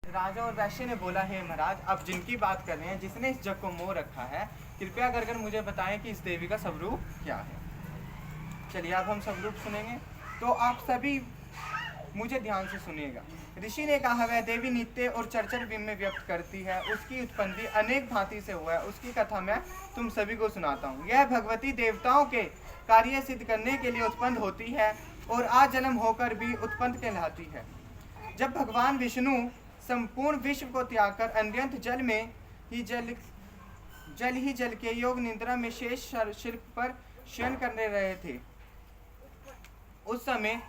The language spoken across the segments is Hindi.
राजा और वैश्य ने बोला, हे महाराज, आप जिनकी बात कर रहे हैं, जिसने इस जग को मोह रखा है, कृपया कर मुझे बताएं कि इस देवी का स्वरूप क्या है। चलिए अब हम स्वरूप सुनेंगे, तो आप सभी मुझे ध्यान से सुनिएगा। ऋषि ने कहा, वह देवी नित्य और चरचर बिंब में व्यक्त करती है, उसकी उत्पत्ति अनेक भांति से हुआ है, उसकी कथा मैं तुम सभी को सुनाता हूँ। यह भगवती देवताओं के कार्य सिद्ध करने के लिए उत्पन्न होती है और आज जन्म होकर भी उत्पन्न कहलाती है। जब भगवान विष्णु संपूर्ण विश्व को त्याग कर अनंत जल में ही जल के योग निद्रा में शेष शिल्प पर शयन करने रहे थे, उस समय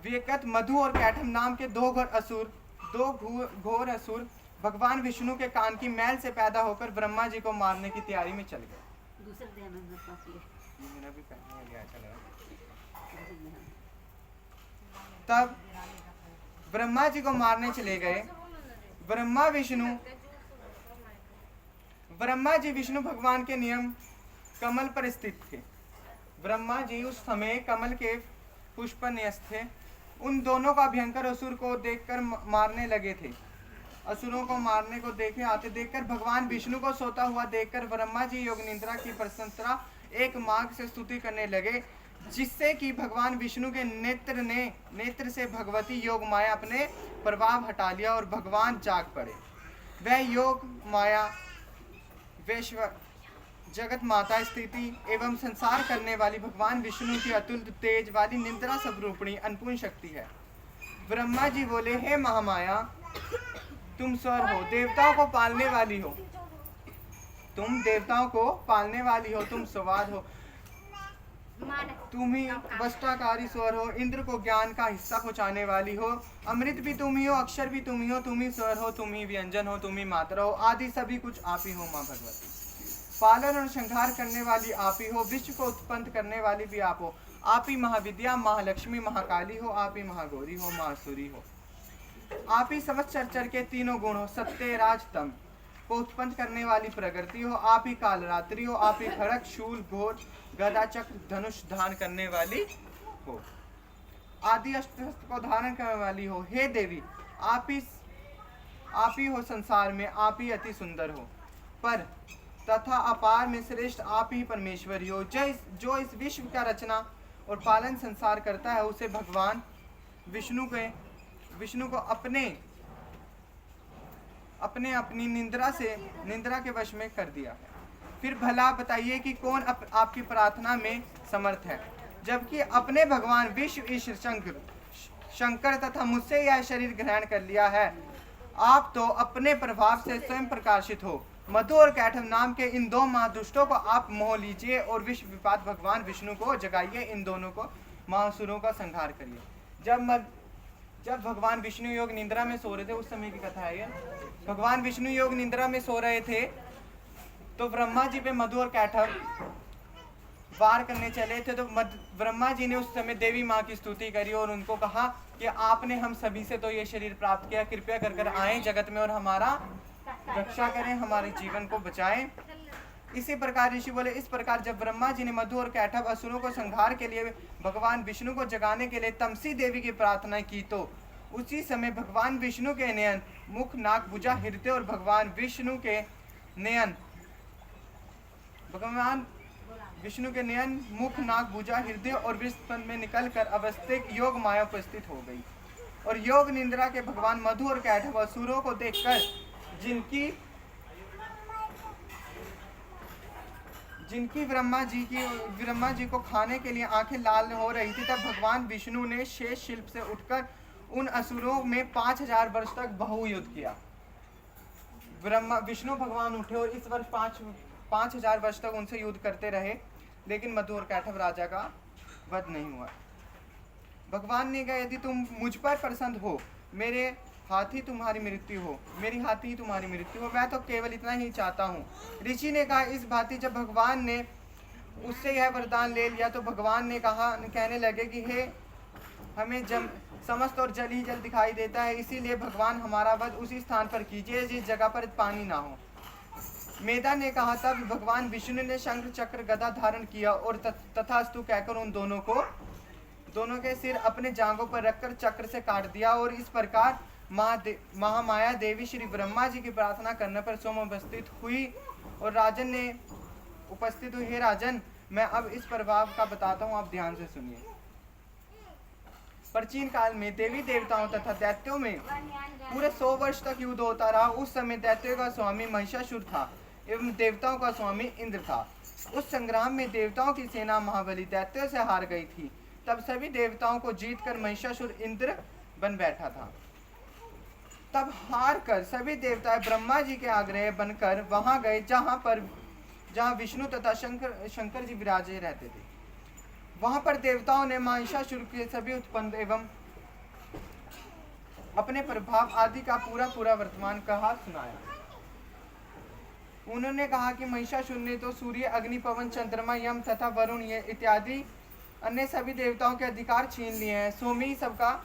विकट मधु और कैठम नाम के दो घोर असुर भगवान विष्णु के कान की मैल से पैदा होकर ब्रह्मा जी को मारने की तैयारी में चल गए। तब ब्रह्मा जी को मारने चले गए। ब्रह्मा जी विष्णु भगवान के नियम कमल पर स्थित थे। ब्रह्मा जी उस समय कमल के पुष्प पर न्यस्त थे। उन दोनों का भयंकर असुर को देखकर मारने लगे थे। असुरों को मारने को देखकर भगवान विष्णु को सोता हुआ देखकर ब्रह्मा जी योग निद्रा की प्रशंसा एक मार्ग से स्तुति करने लगे, जिससे कि भगवान विष्णु के नेत्र से भगवती योग माया अपने प्रभाव हटा लिया और भगवान जाग पड़े। वह योग माया वैश्व जगत माता स्थिति एवं संसार करने वाली भगवान विष्णु की अतुलित तेज वाली निद्रा स्वरूपिणी अनपूर्ण शक्ति है। ब्रह्मा जी बोले, हे महामाया, तुम स्वर हो, देवताओं को पालने वाली हो, तुम देवताओं को पालने वाली हो, तुम स्वाद हो, तुम ही वस्त्राकारी स्वर हो, इंद्र को ज्ञान का हिस्सा पहुंचाने वाली हो, अमृत भी तुम ही हो, अक्षर भी तुम ही हो, तुम ही स्वर हो, तुम ही व्यंजन हो, तुम ही मात्रा हो, आदि सभी कुछ आप ही हो। माँ भगवती पालन और संहार करने वाली आप ही हो, विश्व को उत्पन्न करने वाली भी आप हो। आप ही महाविद्या, महालक्ष्मी, महाकाली हो, आप ही महागौरी हो, महासुरी हो। आप ही समस्त चरचर के तीनों गुण हो, सत्य राज तम को उत्पन्न करने वाली प्रकृति हो। आप ही कालरात्रि हो, आप ही खड़ग शूल घोर गदा चक्र धनुष धारण करने वाली हो, आदि अस्त्र को धारण करने वाली हो। हे देवी, आप ही हो संसार में, आप ही अति सुंदर हो, पर तथा अपार में श्रेष्ठ आप ही परमेश्वरी हो। जो इस विश्व का रचना और पालन संसार करता है, उसे भगवान विष्णु को अपनी निंद्रा के वश में कर दिया है। फिर भला बताइए कि कौन आपकी प्रार्थना में समर्थ है, जबकि अपने भगवान विश्व ईश्वर शंकर तथा मुझसे यह शरीर ग्रहण कर लिया है। आप तो अपने प्रभाव से स्वयं प्रकाशित हो। मधु और कैठव नाम के इन दो महादुष्टों को आप मोह लीजिए और विश्व विपात भगवान विष्णु को जगाइए, इन दोनों को महासुरों का संहार करिए। जब भगवान विष्णु योग निद्रा में सो रहे थे, उस समय की कथा है ये। भगवान विष्णु योग निद्रा में सो रहे थे, तो ब्रह्मा जी पे मधु और कैठव वार करने चले थे। तो ब्रह्मा जी ने उस समय देवी माँ की स्तुति करी और उनको कहा कि आपने हम सभी से तो ये शरीर प्राप्त किया, कृपया कर आए जगत में और हमारा रक्षा करें, हमारे जीवन को बचाएं। इसी प्रकार ऋषि बोले, इस प्रकार जब ब्रह्मा जी ने मधु और कैठव असुरों को संहार के लिए भगवान विष्णु को जगाने के लिए तमसी देवी की प्रार्थना की, तो उसी समय भगवान विष्णु के नयन मुख नाक भुजा हृदय और भगवान विष्णु के नयन मुख नाक भुजा हृदय और विस्पन में निकलकर अवस्थित योग माया उपस्थित हो गई। और योग निंद्रा के भगवान मधु और कैठव असुरों को देखकर जिनकी ब्रह्मा जी को खाने के लिए आंखें लाल हो रही थी, तब भगवान विष्णु ने शेष शिल्प से उठकर उन असुरों में 5000 वर्ष तक बहुयुद्ध किया। विष्णु भगवान उठे और इस वर्ष 5000 वर्ष तक उनसे युद्ध करते रहे, लेकिन मधु और कैठव राजा का वध नहीं हुआ। भगवान ने कहा, यदि तुम मुझ पर प्रसन्न हो, मेरे हाथी तुम्हारी मृत्यु हो, मेरी हाथी ही तुम्हारी मृत्यु हो, मैं तो केवल इतना ही चाहता हूँ। ऋषि ने कहा, इस भांति जब भगवान ने उससे यह वरदान ले लिया, तो भगवान ने कहने लगे कि हे, हमें समस्त और जल ही जल दिखाई देता है, इसीलिए भगवान हमारा वध उसी स्थान पर कीजिए जिस जगह पर पानी ना हो। मेधा ने कहा, तब भगवान विष्णु ने शंख चक्र गदा धारण किया और तथास्तु कहकर उन दोनों के सिर अपने जांघों पर रखकर चक्र से काट दिया। और इस प्रकार महामाया देवी श्री ब्रह्मा जी की प्रार्थना करने पर स्वयं उपस्थित हुई और राजन ने उपस्थित हुई। हे राजन, मैं अब इस प्रभाव का बताता हूँ, आप ध्यान से सुनिए। प्राचीन काल में देवी देवताओं तथा दैत्यों में पूरे 100 वर्ष तक युद्ध होता रहा। उस समय दैत्यों का स्वामी महिषासुर था एवं देवताओं का स्वामी इंद्र था। उस संग्राम में देवताओं की सेना महाबली दैत्यों से हार गई थी। तब सभी देवताओं को जीतकर महिषासुर इंद्र बन बैठा था। तब हार कर सभी देवता ब्रह्मा जी के आग्रह बनकर वहां गए जहां विष्णु तथा शंकर जी विराजे रहते थे। वहां पर देवताओं ने महिषासुर के सभी उत्पन्न एवं अपने प्रभाव आदि का पूरा वर्तमान कहा सुनाया। उन्होंने कहा कि महिषासुर ने तो सूर्य, अग्नि, पवन, चंद्रमा, यम तथा वरुण ये इत्यादि अन्य सभी देवताओं के अधिकार छीन लिए हैं। सोमी सबका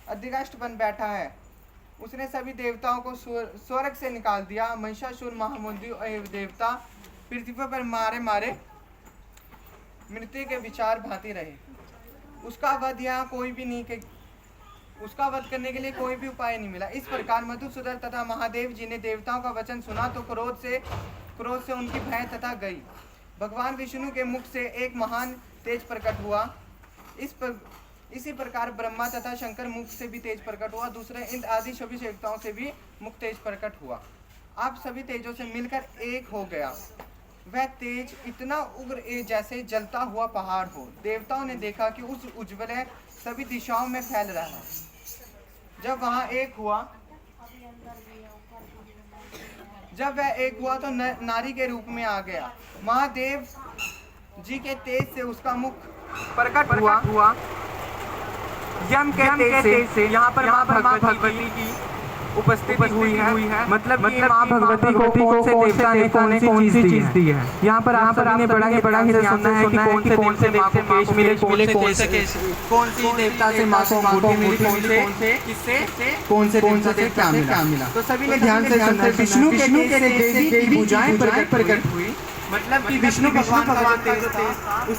अधिकाष्ट बन बैठा है। उसने सभी देवताओं को स्वर्ग से निकाल दिया। महिषासुर महामुंदी एवं देवता पृथ्वी पर मारे मृत्यु के विचार भांति रहे। उसका वध करने के लिए कोई भी उपाय नहीं मिला। इस प्रकार मधुसूदन तथा महादेव जी ने देवताओं का वचन सुना तो क्रोध से उनकी भय तथा गई। भगवान विष्णु के मुख से एक महान तेज प्रकट हुआ। इसी प्रकार ब्रह्मा तथा शंकर मुख से भी तेज प्रकट हुआ। दूसरे इंद्र आदि सभी देवताओं से भी मुख तेज प्रकट हुआ। आप सभी तेजों से मिलकर एक हो गया। वह तेज इतना उग्र जैसे जलता हुआ पहाड़ हो। देवताओं ने देखा कि उस उज्ज्वल सभी दिशाओं में फैल रहा है। जब वह एक हुआ तो नारी के रूप में आ गया। महादेव जी के तेज से उसका मुख प्रकट हुआ। यम के तेज से यहाँ पर माँ भगवती की उपस्थिति हुई है। मतलब कि माँ भगवती को कौन से देवता ने कौन सी चीज दी है। यहाँ पर आप सभी ने बड़ा ही सुनना है कि कौन से माँ को केश मिले, कौन सी देवता से माँ को अंगूठी मिली, कौन से देवता से क्या मिला। तो सभी ने ध्यान से सुनना है। विष्णु के तेज से देवी की भुजाएं प्रकट हुई। मतलब कि विष्णु भगवान का जो तेज था उससे